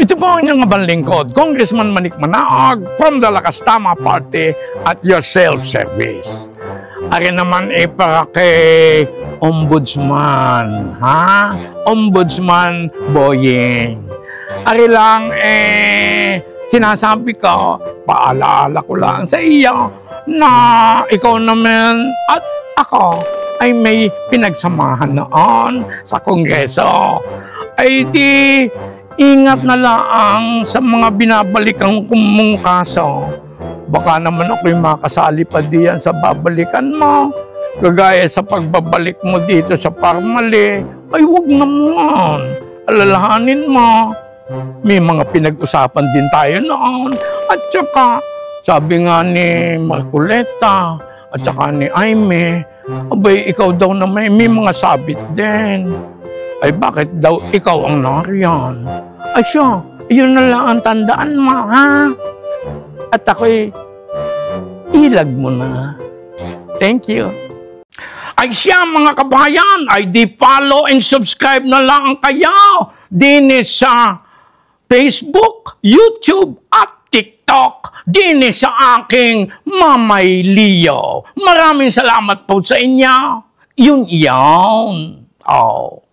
Ito po ang inyong abang lingkod, Congressman Manik Manaog from the Lakas Tama Party at your self-service. Ari naman para kay Ombudsman, ha? Ombudsman Boying. Ari lang sinasabi ko, paalaala ko lang sa iyo na ikaw naman at ako ay may pinagsamahan noon sa Kongreso. Ay di ingat na lang sa mga binabalikan mong kaso. Baka naman ako'y makasali pa diyan sa babalikan mo. Kagaya sa pagbabalik mo dito sa Parmali, ay huwag naman. Alalahanin mo. May mga pinag-usapan din tayo noon. At saka, sabi nga ni Marcoleta at saka ni Aimee, abay, ikaw daw na may mga sabit din. Ay bakit daw ikaw ang nariyan? Ay siya, yun na lang ang tandaan mo, ha? At ako'y ilag mo na. Thank you. Ay siya, mga kabayan, ay di follow and subscribe na lang kayo din sa Facebook, YouTube, at TikTok. Din sa aking Mamay Leo. Maraming salamat po sa inyo. Yun. Oh.